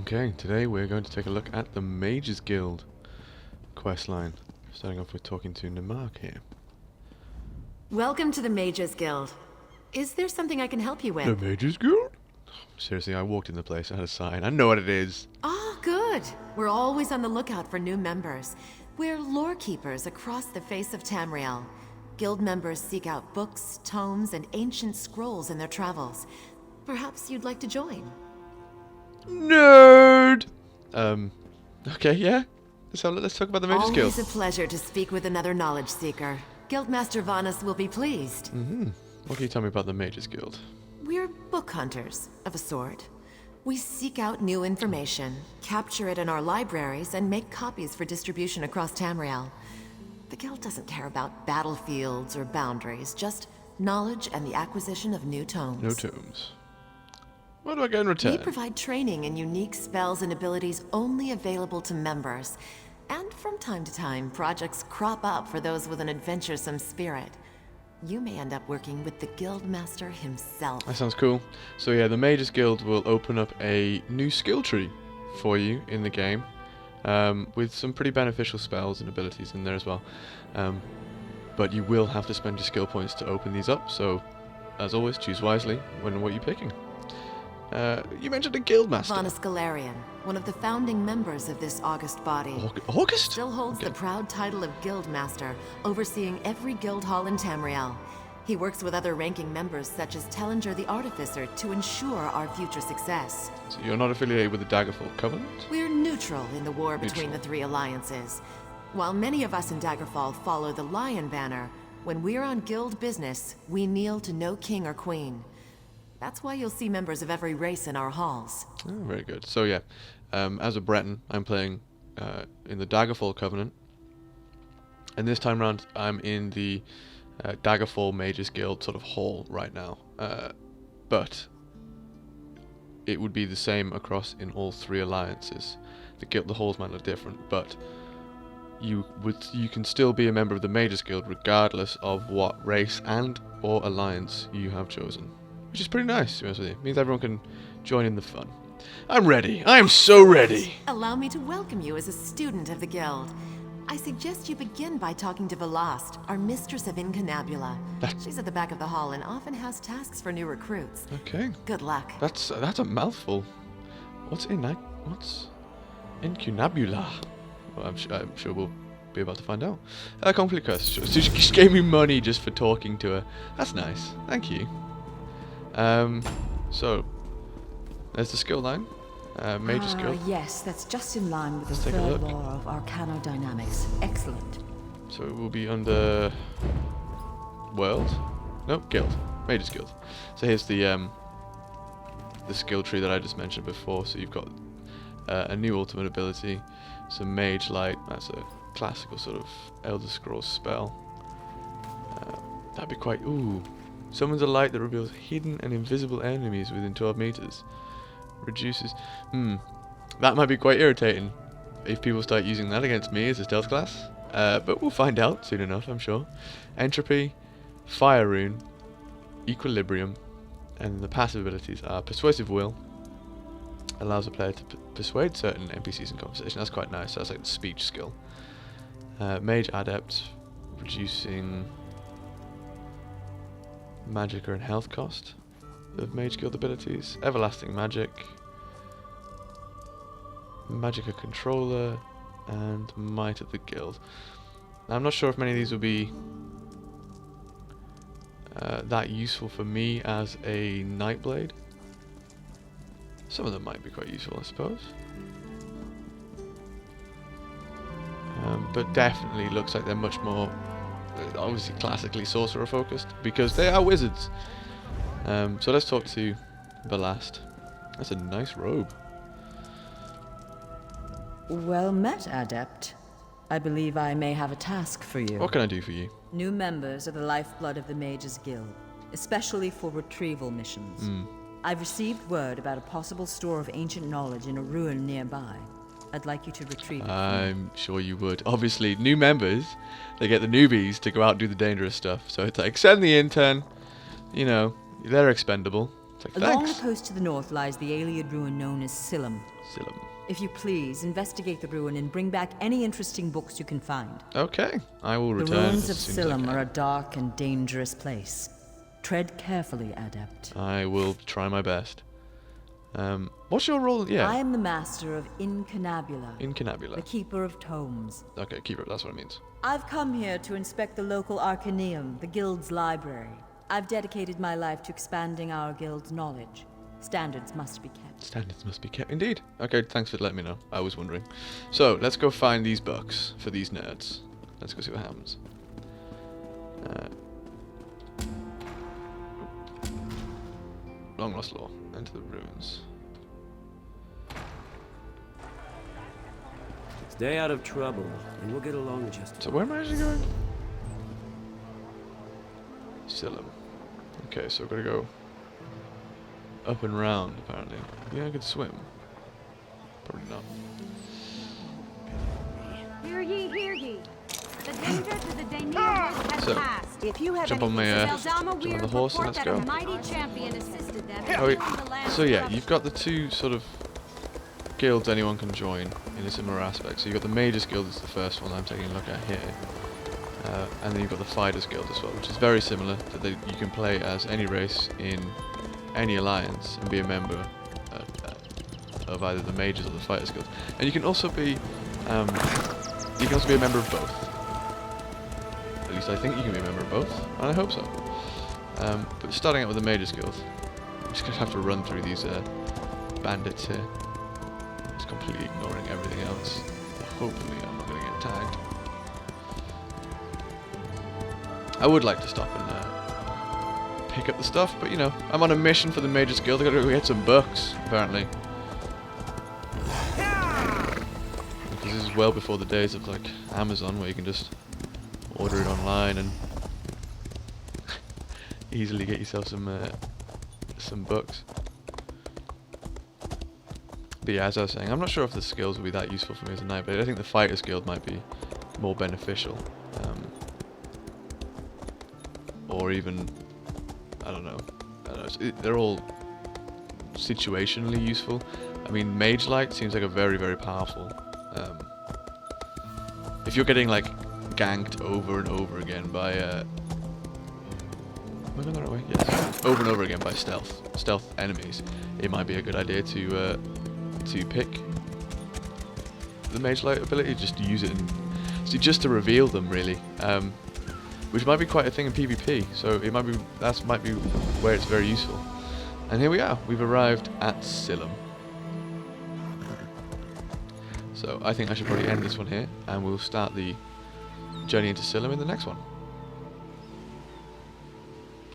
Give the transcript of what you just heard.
Okay, today we're going to take a look at the Mages Guild questline. Starting off with talking to Namark here. Welcome to the Mages Guild. Is there something I can help you The with? Mages Guild? Seriously, I walked in the place, I had a sign. I know what it is. Oh, good. We're always on the lookout for new members. We're lore keepers across the face of Tamriel. Guild members seek out books, tomes, and ancient scrolls in their travels. Perhaps you'd like to join. Nerd! Okay, yeah. So let's talk about the Mages Guild. Always a pleasure to speak with another knowledge seeker. Guildmaster Vanus will be pleased. What can you tell me about the Mages Guild? We're book hunters, of a sort. We seek out new information, capture it in our libraries, and make copies for distribution across Tamriel. The Guild doesn't care about battlefields or boundaries, just knowledge and the acquisition of new tomes. No tomes. What do I get in We return? provide training in unique spells and abilities only available to members. And from time to time, projects crop up for those with an adventuresome spirit. You may end up working with the Guildmaster himself. That sounds cool. So yeah, the Mages Guild will open up a new skill tree for you in the game, with some pretty beneficial spells and abilities in there as well. But you will have to spend your skill points to open these up, so as always, choose wisely when what you're picking. You mentioned a Guildmaster. Vanus Galarian, one of the founding members of this august body. August? Still holds the proud title of Guildmaster, overseeing every guild hall in Tamriel. He works with other ranking members such as Tellinger the Artificer to ensure our future success. So you're not affiliated with the Daggerfall Covenant? We're neutral in the war between the three alliances. While many of us in Daggerfall follow the Lion Banner, when we're on guild business, we kneel to no king or queen. That's why you'll see members of every race in our halls. Oh, very good. So yeah, as a Breton, I'm playing in the Daggerfall Covenant, and this time round I'm in the Daggerfall Mages Guild sort of hall right now. But it would be the same across in all three alliances. The halls might look different, but you can still be a member of the Mages Guild regardless of what race and or alliance you have chosen. Which is pretty nice, to be honest with you. It means everyone can join in the fun. I'm ready. I am so ready. Allow me to welcome you as a student of the Guild. I suggest you begin by talking to Velast, our mistress of Incunabula. She's at the back of the hall and often has tasks for new recruits. Okay. Good luck. That's a mouthful. What's Incunabula? Well, I'm sure we'll be about to find out. Conflict quest. So she just gave me money just for talking to her. That's nice. Thank you. So there's the skill line. Mages Guild. Yes, that's just in line with the take a third look. law of arcanodynamics. Excellent. So it will be under World? No, Guild. Mages Guild. So here's the skill tree that I just mentioned before. So you've got a new ultimate ability, some Mage Light. That's a classical sort of Elder Scrolls spell. That'd be quite... Ooh. Summons a light that reveals hidden and invisible enemies within 12 meters. Reduces... That might be quite irritating if people start using that against me as a stealth class. But we'll find out soon enough, I'm sure. Entropy, Fire Rune, Equilibrium, and the passive abilities are Persuasive Will. Allows a player to persuade certain NPCs in conversation. That's quite nice. That's like the speech skill. Mage Adept, reducing... Magicka and health cost of Mage Guild abilities. Everlasting Magic, Magicka Controller, and Might of the Guild. Now, I'm not sure if many of these will be that useful for me as a Nightblade. Some of them might be quite useful, I suppose. But definitely looks like they're much more obviously classically sorcerer focused because they are wizards. So let's talk to Velast. That's a nice robe. Well met, Adept. I believe I may have a task for you. What can I do for you? New members are the lifeblood of the Mages Guild, especially for retrieval missions. I've received word about a possible store of ancient knowledge in a ruin nearby. I'd like you to retrieve it. I'm sure you would. Obviously, new members, they get the newbies to go out and do the dangerous stuff. So it's like, send the intern, you know, they're expendable. It's like, Along thanks. the coast to the north lies the Iliad ruin known as Silum. Silum. If you please, investigate the ruin and bring back any interesting books you can find. Okay, I will The return. ruins as of soon as I Silum can. are a dark and dangerous place. Tread carefully, Adept. I will try my best. What's your role? Yeah. I am the master of Incunabula, Incunabula. the keeper of tomes. Okay, keep it. That's what it means. I've come here to inspect the local Arcaneum, the guild's library. I've dedicated my life to expanding our guild's knowledge. Standards must be kept. Standards must be kept. Indeed. Okay, thanks for letting me know. I was wondering. So, let's go find these books for these nerds. Let's go see what happens. Long Lost Law. Enter the ruins. Stay out of trouble, and we'll get along just So where am I actually going? Silum. Okay, so I've got to go up and round, apparently. Yeah, I could swim. Probably not. Hear ye, hear ye. The danger to the Daemir has So, passed. If you have jump on anything my, to say, jump on the horse and let's go. A mighty champion assisted them. Oh, wait. from the land So yeah, of you've got the two sort of guilds anyone can join in a similar aspect. So you've got the Mages Guild is the first one I'm taking a look at here. And then you've got the Fighters Guild as well, which is very similar, that you can play as any race in any alliance and be a member of either the Mages or the Fighters Guild. And you can also be a member of both. At least I think you can be a member of both, and I hope so. But starting out with the Mages Guild, I'm just gonna have to run through these bandits here. Just completely ignoring everything else. Hopefully I'm not gonna get tagged. I would like to stop and pick up the stuff, but you know, I'm on a mission for the Mages Guild. I gotta go get some books, apparently. Because this is well before the days of like Amazon, where you can just order it online and easily get yourself some books. But yeah, as I was saying, I'm not sure if the skills will be that useful for me as a knight, but I think the Fighters Guild might be more beneficial. Or even, I don't know. They're all situationally useful. I mean, Mage Light seems like a very, very powerful. If you're getting like ganked over and over again by, am I going the right way? Yes. Over and over again by stealth enemies, it might be a good idea to pick the Mage Light ability, just to use it, just to reveal them really. Which might be quite a thing in PvP, so it might be where it's very useful. And here we are, we've arrived at Silum. So I think I should probably end this one here, and we'll start the journey into Silum in the next one.